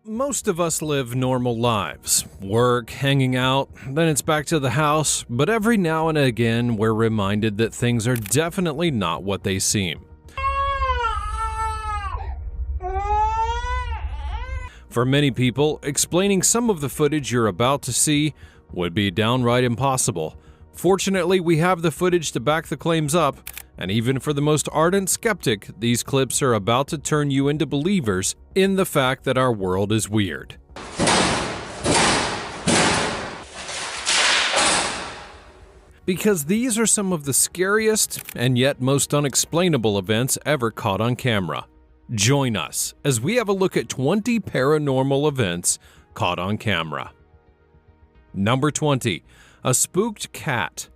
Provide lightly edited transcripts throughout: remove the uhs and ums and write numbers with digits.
most of us live normal lives. Work, hanging out, then it's back to the house, but every now and again we're reminded that things are definitely not what they seem. For many people, explaining some of the footage you're about to see would be downright impossible. Fortunately, we have the footage to back the claims up, and even for the most ardent skeptic, these clips are about to turn you into believers in the fact that our world is weird. Because these are some of the scariest and yet most unexplainable events ever caught on camera. Join us as we have a look at 20 paranormal events caught on camera. Number 20. A spooked cat.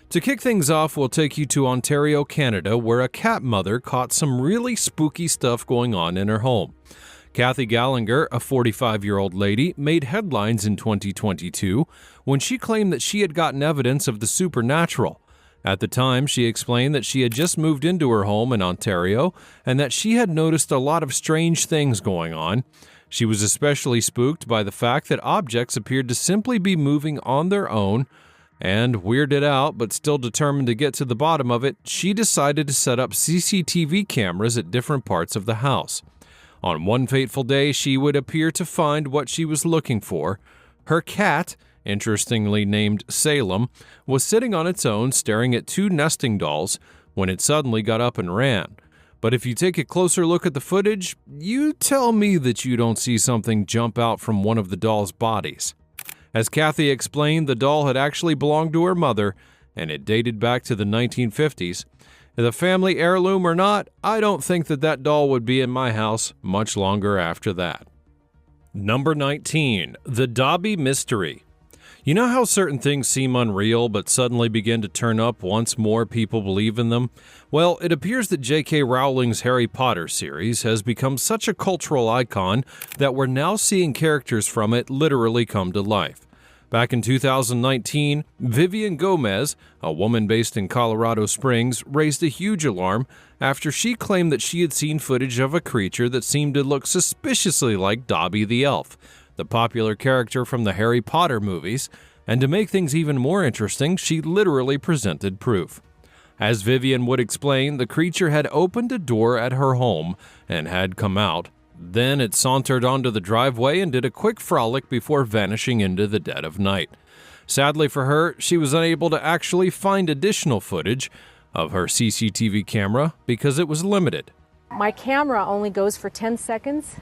To kick things off, we'll take you to Ontario, Canada, where a cat mother caught some really spooky stuff going on in her home. Kathy Gallagher, a 45-year-old lady, made headlines in 2022 when she claimed that she had gotten evidence of the supernatural. At the time, she explained that she had just moved into her home in Ontario and that she had noticed a lot of strange things going on. She was especially spooked by the fact that objects appeared to simply be moving on their own, and weirded out but still determined to get to the bottom of it, she decided to set up CCTV cameras at different parts of the house. On one fateful day, she would appear to find what she was looking for. Her cat, interestingly named Salem, was sitting on its own staring at two nesting dolls when it suddenly got up and ran. But if you take a closer look at the footage, you tell me that you don't see something jump out from one of the dolls' bodies. As Kathy explained, the doll had actually belonged to her mother, and it dated back to the 1950s. The family heirloom or not, I don't think that doll would be in my house much longer after that. Number 19. The Dobby Mystery. You know how certain things seem unreal but suddenly begin to turn up once more people believe in them? Well, it appears that J.K. Rowling's Harry Potter series has become such a cultural icon that we're now seeing characters from it literally come to life. Back in 2019, Vivian Gomez, a woman based in Colorado Springs, raised a huge alarm after she claimed that she had seen footage of a creature that seemed to look suspiciously like Dobby the Elf, the popular character from the Harry Potter movies, and to make things even more interesting, she literally presented proof. As Vivian would explain, the creature had opened a door at her home and had come out. Then it sauntered onto the driveway and did a quick frolic before vanishing into the dead of night. Sadly for her, she was unable to actually find additional footage of her CCTV camera because it was limited. My camera only goes for 10 seconds,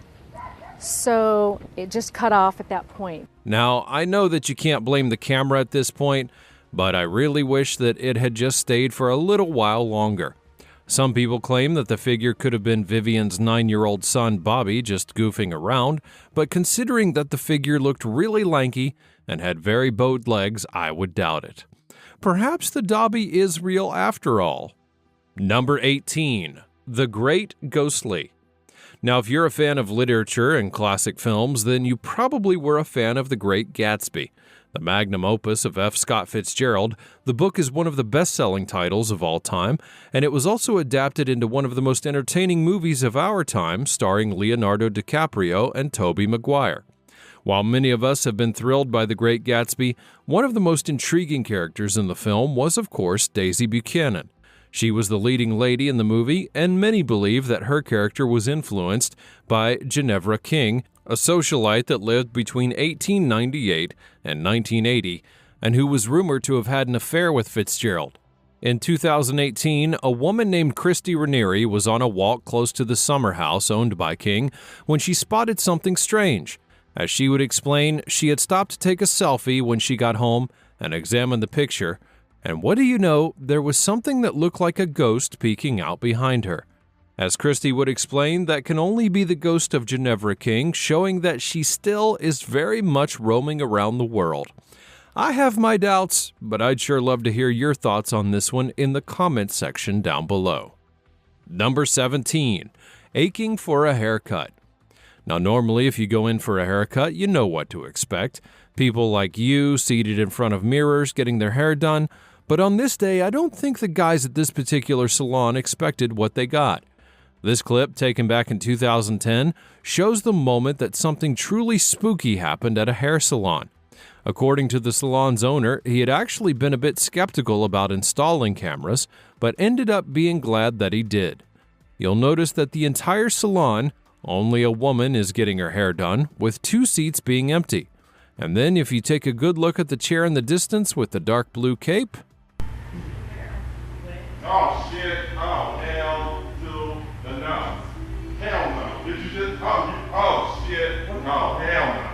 so it just cut off at that point. Now, I know that you can't blame the camera at this point, but I really wish that it had just stayed for a little while longer. Some people claim that the figure could have been Vivian's 9-year-old son Bobby just goofing around, but considering that the figure looked really lanky and had very bowed legs, I would doubt it. Perhaps the Dobby is real after all. Number 18. The Great Ghostly. Now, if you're a fan of literature and classic films, then you probably were a fan of The Great Gatsby. The magnum opus of F. Scott Fitzgerald, the book is one of the best-selling titles of all time, and it was also adapted into one of the most entertaining movies of our time, starring Leonardo DiCaprio and Tobey Maguire. While many of us have been thrilled by The Great Gatsby, one of the most intriguing characters in the film was, of course, Daisy Buchanan. She was the leading lady in the movie, and many believe that her character was influenced by Ginevra King, a socialite that lived between 1898 and 1980, and who was rumored to have had an affair with Fitzgerald. In 2018, a woman named Christy Ranieri was on a walk close to the summer house owned by King when she spotted something strange. As she would explain, she had stopped to take a selfie when she got home and examined the picture, and what do you know, there was something that looked like a ghost peeking out behind her. As Christy would explain, that can only be the ghost of Ginevra King, showing that she still is very much roaming around the world. I have my doubts, but I'd sure love to hear your thoughts on this one in the comments section down below. Number 17. Aching for a haircut. Now, normally if you go in for a haircut, you know what to expect. People like you seated in front of mirrors getting their hair done. But on this day, I don't think the guys at this particular salon expected what they got. This clip, taken back in 2010, shows the moment that something truly spooky happened at a hair salon. According to the salon's owner, he had actually been a bit skeptical about installing cameras, but ended up being glad that he did. You'll notice that the entire salon, only a woman is getting her hair done, with 2 seats being empty. And then if you take a good look at the chair in the distance with the dark blue cape, oh shit, oh hell to the no. Hell no. Did you just, oh shit, oh hell no.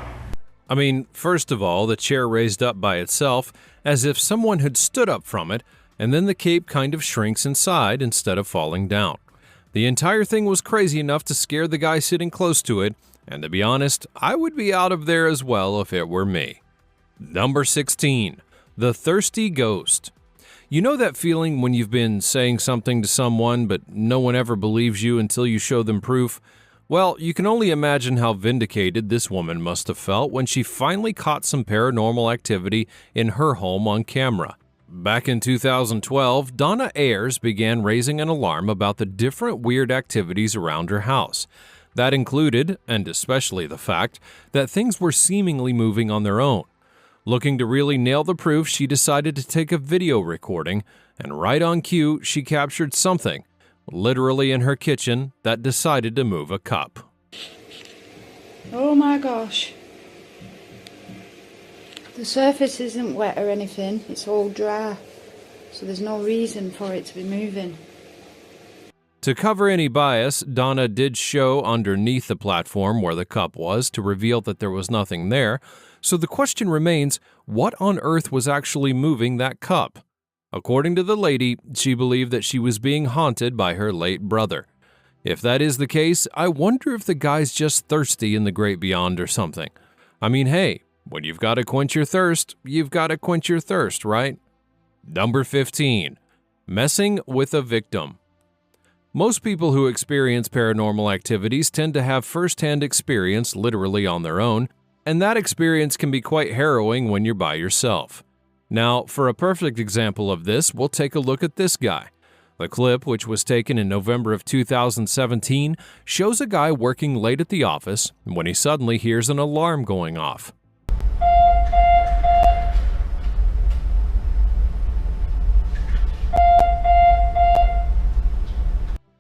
I mean, first of all, the chair raised up by itself as if someone had stood up from it, and then the cape kind of shrinks inside instead of falling down. The entire thing was crazy enough to scare the guy sitting close to it, and to be honest, I would be out of there as well if it were me. Number 16. The Thirsty Ghost. You know that feeling when you've been saying something to someone, but no one ever believes you until you show them proof? Well, you can only imagine how vindicated this woman must have felt when she finally caught some paranormal activity in her home on camera. Back in 2012, Donna Ayers began raising an alarm about the different weird activities around her house. That included, and especially the fact, that things were seemingly moving on their own. Looking to really nail the proof, she decided to take a video recording, and right on cue, she captured something, literally in her kitchen, that decided to move a cup. Oh my gosh. The surface isn't wet or anything, it's all dry, so there's no reason for it to be moving. To cover any bias, Donna did show underneath the platform where the cup was to reveal that there was nothing there, so the question remains, what on earth was actually moving that cup? According to the lady, she believed that she was being haunted by her late brother. If that is the case, I wonder if the guy's just thirsty in the great beyond or something. I mean, hey, when you've got to quench your thirst, you've got to quench your thirst, right? Number 15. Messing with a victim. Most people who experience paranormal activities tend to have first-hand experience literally on their own, and that experience can be quite harrowing when you're by yourself. Now, for a perfect example of this, we'll take a look at this guy. The clip, which was taken in November of 2017, shows a guy working late at the office when he suddenly hears an alarm going off.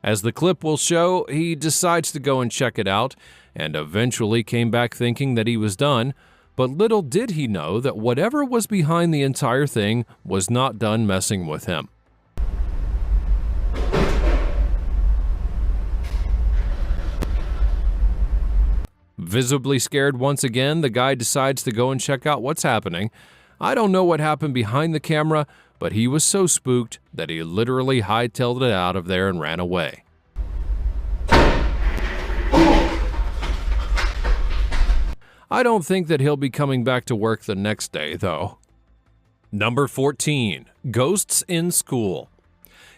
As the clip will show, he decides to go and check it out, and eventually came back thinking that he was done, but little did he know that whatever was behind the entire thing was not done messing with him. Visibly scared once again, the guy decides to go and check out what's happening. I don't know what happened behind the camera, but he was so spooked that he literally hightailed it out of there and ran away. I don't think that he'll be coming back to work the next day, though. Number 14. Ghosts in school.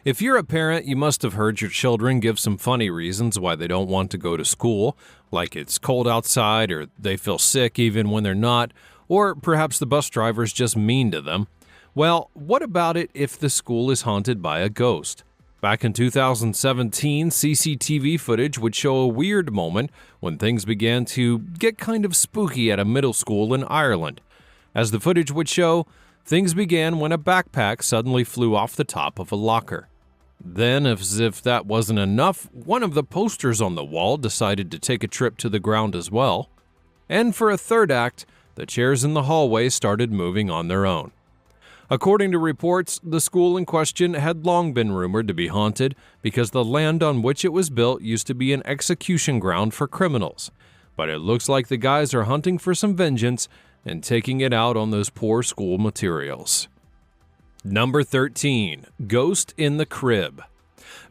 If you're a parent, you must have heard your children give some funny reasons why they don't want to go to school, like it's cold outside or they feel sick even when they're not, or perhaps the bus driver's just mean to them. Well, what about it if the school is haunted by a ghost? Back in 2017, CCTV footage would show a weird moment when things began to get kind of spooky at a middle school in Ireland. As the footage would show, things began when a backpack suddenly flew off the top of a locker. Then, as if that wasn't enough, one of the posters on the wall decided to take a trip to the ground as well. And for a third act, the chairs in the hallway started moving on their own. According to reports, the school in question had long been rumored to be haunted because the land on which it was built used to be an execution ground for criminals. But it looks like the guys are hunting for some vengeance and taking it out on those poor school materials. Number 13. Ghost in the Crib.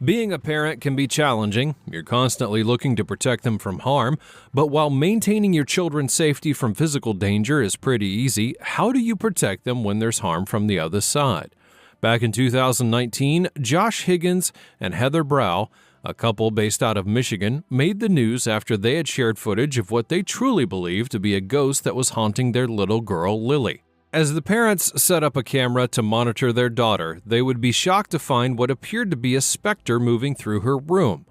Being a parent can be challenging. You're constantly looking to protect them from harm, but while maintaining your children's safety from physical danger is pretty easy, how do you protect them when there's harm from the other side? Back in 2019, Josh Higgins and Heather Brow, a couple based out of Michigan, made the news after they had shared footage of what they truly believed to be a ghost that was haunting their little girl, Lily. As the parents set up a camera to monitor their daughter, they would be shocked to find what appeared to be a specter moving through her room.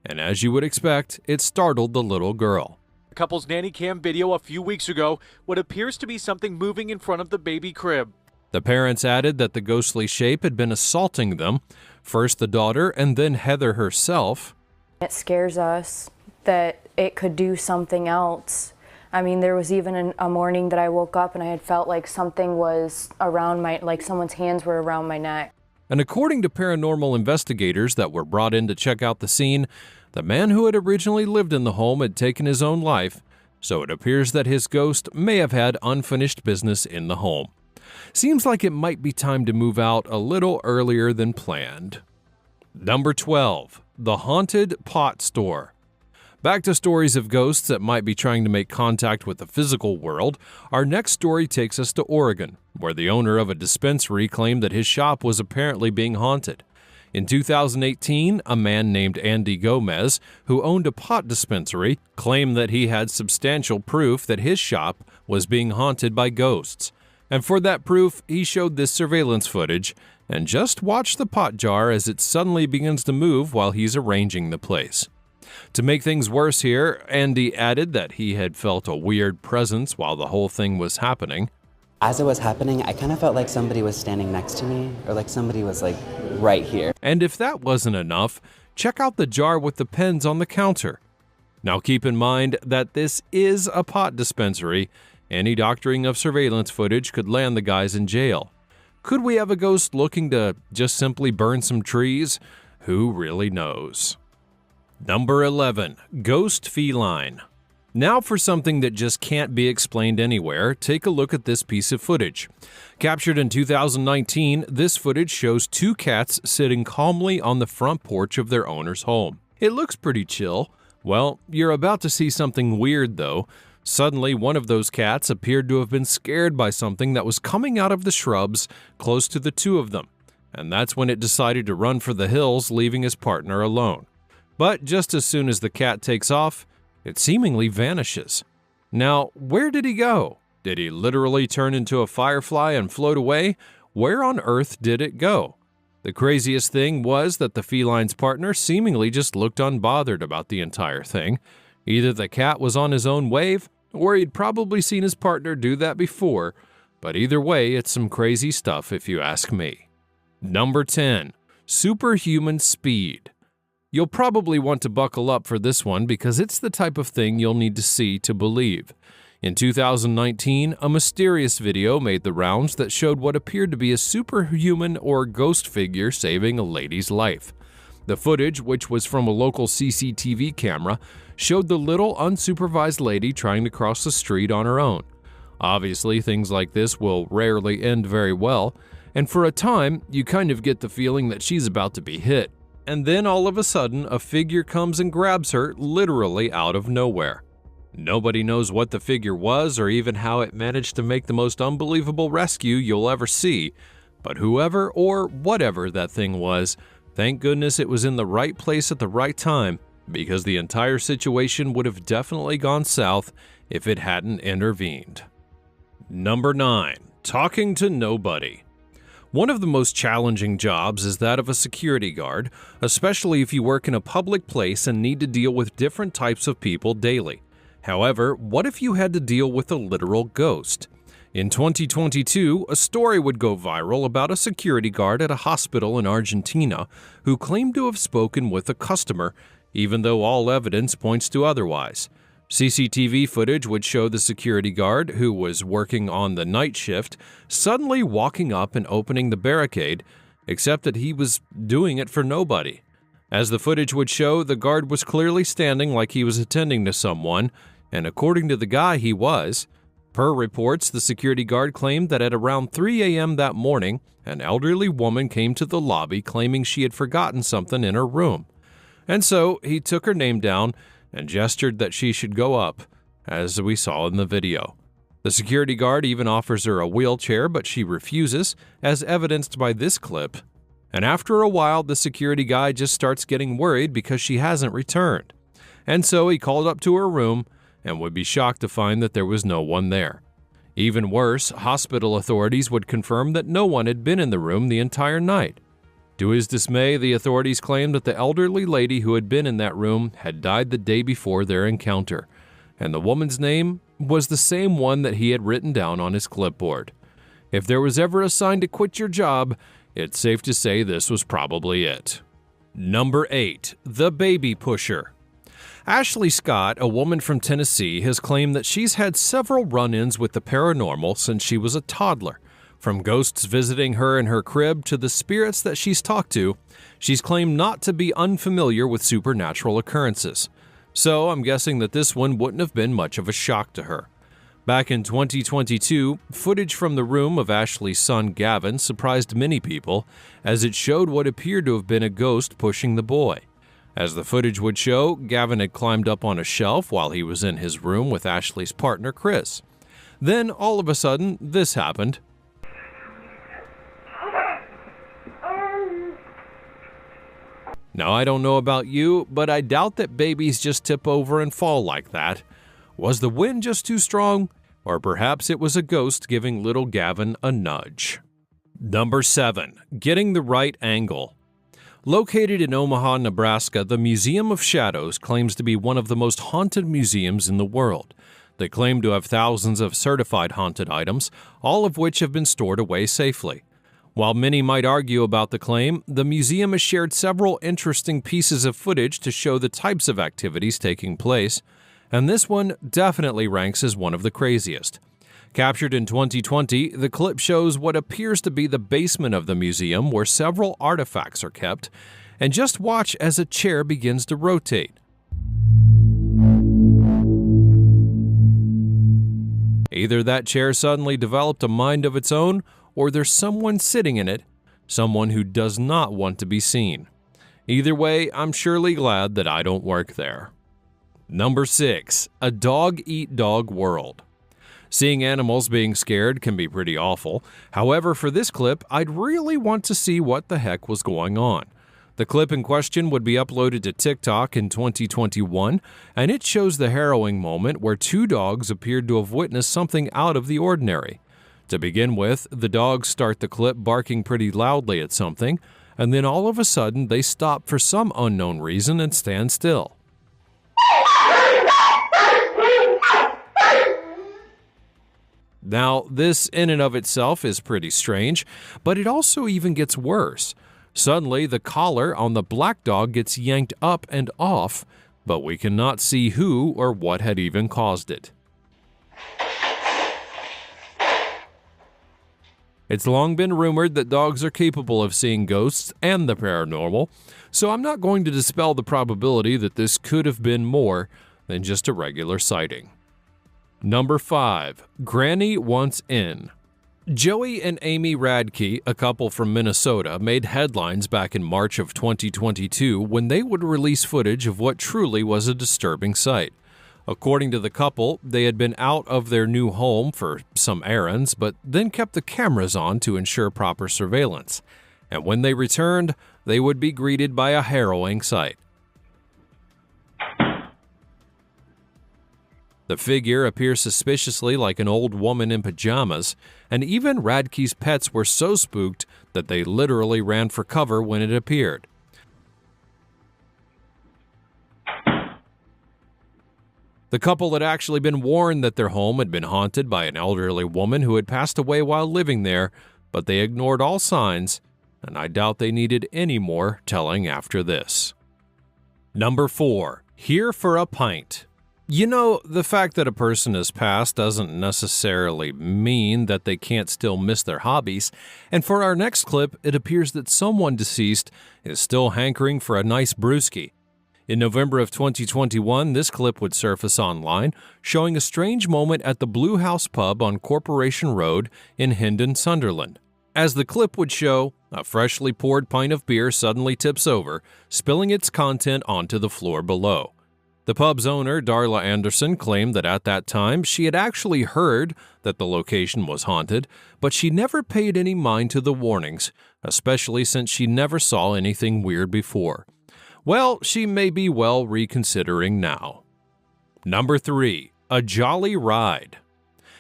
and as you would expect, it startled the little girl. The couple's nanny cam video a few weeks ago, what appears to be something moving in front of the baby crib. The parents added that the ghostly shape had been assaulting them, first the daughter and then Heather herself. It scares us that it could do something else. I mean, there was even a morning that I woke up and I had felt like something was around like someone's hands were around my neck. And according to paranormal investigators that were brought in to check out the scene, the man who had originally lived in the home had taken his own life, so it appears that his ghost may have had unfinished business in the home. Seems like it might be time to move out a little earlier than planned. Number 12. The Haunted Pot Store. Back to stories of ghosts that might be trying to make contact with the physical world, our next story takes us to Oregon, where the owner of a dispensary claimed that his shop was apparently being haunted. In 2018, a man named Andy Gomez, who owned a pot dispensary, claimed that he had substantial proof that his shop was being haunted by ghosts. And for that proof, he showed this surveillance footage, and just watch the pot jar as it suddenly begins to move while he's arranging the place. To make things worse here, Andy added that he had felt a weird presence while the whole thing was happening. As it was happening, I kind of felt like somebody was standing next to me, or like somebody was like right here. And if that wasn't enough, check out the jar with the pens on the counter. Now keep in mind that this is a pot dispensary. Any doctoring of surveillance footage could land the guys in jail. Could we have a ghost looking to just simply burn some trees? Who really knows? Number 11. Ghost Feline. Now for something that just can't be explained anywhere, take a look at this piece of footage. Captured in 2019, this footage shows two cats sitting calmly on the front porch of their owner's home. It looks pretty chill. Well, you're about to see something weird though. Suddenly, one of those cats appeared to have been scared by something that was coming out of the shrubs close to the two of them, and that's when it decided to run for the hills, leaving his partner alone. But just as soon as the cat takes off, it seemingly vanishes. Now, where did he go? Did he literally turn into a firefly and float away? Where on earth did it go? The craziest thing was that the feline's partner seemingly just looked unbothered about the entire thing. Either the cat was on his own wave, or he'd probably seen his partner do that before, but either way, it's some crazy stuff if you ask me. Number 10. Superhuman Speed. You'll probably want to buckle up for this one because it's the type of thing you'll need to see to believe. In 2019, a mysterious video made the rounds that showed what appeared to be a superhuman or ghost figure saving a lady's life. The footage, which was from a local CCTV camera, showed the little unsupervised lady trying to cross the street on her own. Obviously, things like this will rarely end very well, and for a time, you kind of get the feeling that she's about to be hit. And then all of a sudden, a figure comes and grabs her literally out of nowhere. Nobody knows what the figure was or even how it managed to make the most unbelievable rescue you'll ever see, but whoever or whatever that thing was, thank goodness it was in the right place at the right time, because the entire situation would have definitely gone south if it hadn't intervened. Number 9. Talking to nobody. One of the most challenging jobs is that of a security guard, especially if you work in a public place and need to deal with different types of people daily. However, what if you had to deal with a literal ghost? In 2022, a story would go viral about a security guard at a hospital in Argentina who claimed to have spoken with a customer, even though all evidence points to otherwise. CCTV footage would show the security guard, who was working on the night shift, suddenly walking up and opening the barricade, except that he was doing it for nobody. As the footage would show, the guard was clearly standing like he was attending to someone, and according to the guy, he was. Per reports, the security guard claimed that at around 3 a.m. that morning, an elderly woman came to the lobby claiming she had forgotten something in her room. And so he took her name down and gestured that she should go up, as we saw in the video. The security guard even offers her a wheelchair, but she refuses, as evidenced by this clip. And after a while, the security guy just starts getting worried because she hasn't returned. And so he called up to her room and would be shocked to find that there was no one there. Even worse, hospital authorities would confirm that no one had been in the room the entire night. To his dismay, the authorities claimed that the elderly lady who had been in that room had died the day before their encounter, and the woman's name was the same one that he had written down on his clipboard. If there was ever a sign to quit your job, it's safe to say this was probably it. Number 8. The Baby Pusher. Ashley Scott, a woman from Tennessee, has claimed that she's had several run-ins with the paranormal since she was a toddler. From ghosts visiting her in her crib to the spirits that she's talked to, she's claimed not to be unfamiliar with supernatural occurrences. So I'm guessing that this one wouldn't have been much of a shock to her. Back in 2022, footage from the room of Ashley's son Gavin surprised many people, as it showed what appeared to have been a ghost pushing the boy. As the footage would show, Gavin had climbed up on a shelf while he was in his room with Ashley's partner Chris. Then, all of a sudden, this happened. Now, I don't know about you, but I doubt that babies just tip over and fall like that. Was the wind just too strong? Or perhaps it was a ghost giving little Gavin a nudge. Number 7. Getting the right angle. Located in Omaha, Nebraska, the Museum of Shadows claims to be one of the most haunted museums in the world. They claim to have thousands of certified haunted items, all of which have been stored away safely. While many might argue about the claim, the museum has shared several interesting pieces of footage to show the types of activities taking place, and this one definitely ranks as one of the craziest. Captured in 2020, the clip shows what appears to be the basement of the museum where several artifacts are kept, and just watch as a chair begins to rotate. Either that chair suddenly developed a mind of its own, or there's someone sitting in it, someone who does not want to be seen. Either way, I'm surely glad that I don't work there. Number 6. A dog-eat-dog world. Seeing animals being scared can be pretty awful. However, for this clip, I'd really want to see what the heck was going on. The clip in question would be uploaded to TikTok in 2021, and it shows the harrowing moment where 2 dogs appeared to have witnessed something out of the ordinary. To begin with, the dogs start the clip barking pretty loudly at something, and then all of a sudden they stop for some unknown reason and stand still. Now, this in and of itself is pretty strange, but it also even gets worse. Suddenly, the collar on the black dog gets yanked up and off, but we cannot see who or what had even caused it. It's long been rumored that dogs are capable of seeing ghosts and the paranormal, so I'm not going to dispel the probability that this could have been more than just a regular sighting. Number 5. Granny Wants In. Joey and Amy Radke, a couple from Minnesota, made headlines back in March of 2022 when they would release footage of what truly was a disturbing sight. According to the couple, they had been out of their new home for some errands, but then kept the cameras on to ensure proper surveillance. And when they returned, they would be greeted by a harrowing sight. The figure appears suspiciously like an old woman in pajamas, and even Radke's pets were so spooked that they literally ran for cover when it appeared. The couple had actually been warned that their home had been haunted by an elderly woman who had passed away while living there, but they ignored all signs, and I doubt they needed any more telling after this. Number 4. Here for a pint. You know, the fact that a person has passed doesn't necessarily mean that they can't still miss their hobbies, and for our next clip, it appears that someone deceased is still hankering for a nice brewski. In November of 2021, this clip would surface online, showing a strange moment at the Blue House Pub on Corporation Road in Hendon, Sunderland. As the clip would show, a freshly poured pint of beer suddenly tips over, spilling its content onto the floor below. The pub's owner, Darla Anderson, claimed that at that time she had actually heard that the location was haunted, but she never paid any mind to the warnings, especially since she never saw anything weird before. Well, she may be reconsidering now. Number 3. A jolly ride.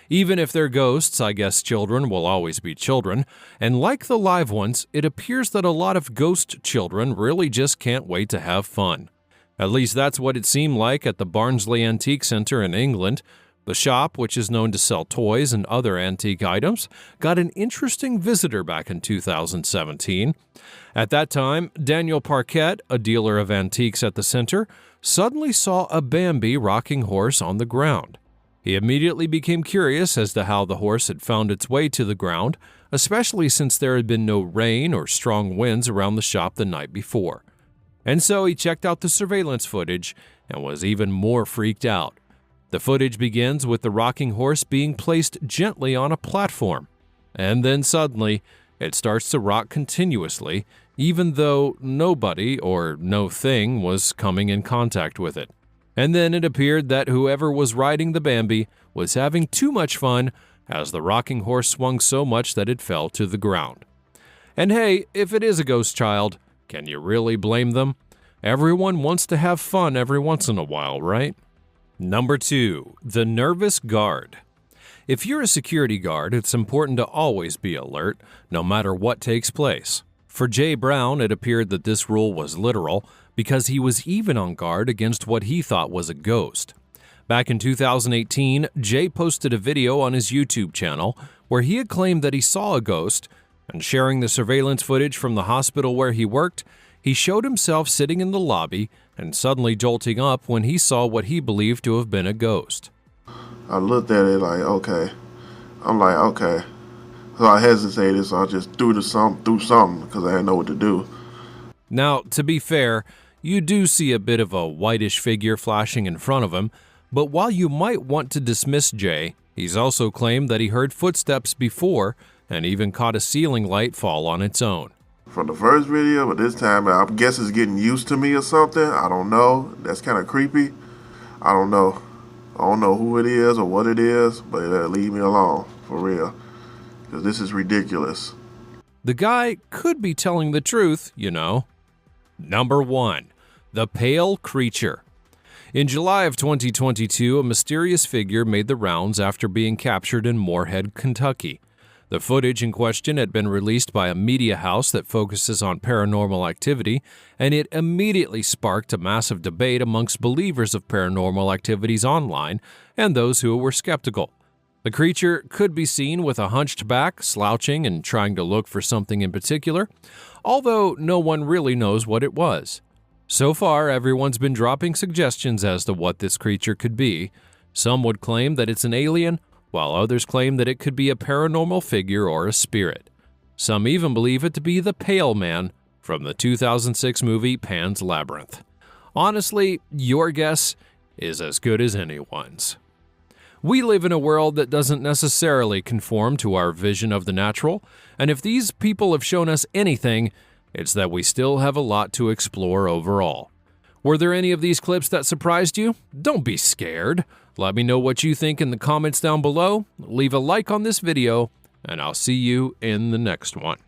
Even if they're ghosts, I guess children will always be children, and like the live ones, it appears that a lot of ghost children really just can't wait to have fun. At least that's what it seemed like at the Barnsley Antique Centre in England. The shop, which is known to sell toys and other antique items, got an interesting visitor back in 2017. At that time, Daniel Parquet, a dealer of antiques at the center, suddenly saw a Bambi rocking horse on the ground. He immediately became curious as to how the horse had found its way to the ground, especially since there had been no rain or strong winds around the shop the night before. And so he checked out the surveillance footage and was even more freaked out. The footage begins with the rocking horse being placed gently on a platform, and then suddenly it starts to rock continuously, even though nobody or no thing was coming in contact with it. And then it appeared that whoever was riding the Bambi was having too much fun as the rocking horse swung so much that it fell to the ground. And hey, if it is a ghost child, can you really blame them? Everyone wants to have fun every once in a while, right? Number 2. The nervous guard. If you're a security guard, it's important to always be alert, no matter what takes place. For Jay Brown, it appeared that this rule was literal because he was even on guard against what he thought was a ghost. Back in 2018, Jay posted a video on his YouTube channel where he had claimed that he saw a ghost, and sharing the surveillance footage from the hospital where he worked, he showed himself sitting in the lobby and suddenly jolting up when he saw what he believed to have been a ghost. I looked at it like, okay. I'm like, okay. So I hesitated, so I just threw something because I didn't know what to do. Now, to be fair, you do see a bit of a whitish figure flashing in front of him, but while you might want to dismiss Jay, he's also claimed that he heard footsteps before and even caught a ceiling light fall on its own. From the first video, but this time I guess it's getting used to me or something. I don't know. That's kind of creepy. I don't know. I don't know who it is or what it is, but leave me alone, for real. Because this is ridiculous. The guy could be telling the truth, you know. Number 1. The Pale Creature. In July of 2022, a mysterious figure made the rounds after being captured in Moorhead, Kentucky. The footage in question had been released by a media house that focuses on paranormal activity, and it immediately sparked a massive debate amongst believers of paranormal activities online and those who were skeptical. The creature could be seen with a hunched back, slouching and trying to look for something in particular, although no one really knows what it was. So far, everyone's been dropping suggestions as to what this creature could be. Some would claim that it's an alien, while others claim that it could be a paranormal figure or a spirit. Some even believe it to be the Pale Man from the 2006 movie Pan's Labyrinth. Honestly, your guess is as good as anyone's. We live in a world that doesn't necessarily conform to our vision of the natural, and if these people have shown us anything, it's that we still have a lot to explore overall. Were there any of these clips that surprised you? Don't be scared. Let me know what you think in the comments down below. Leave a like on this video, and I'll see you in the next one.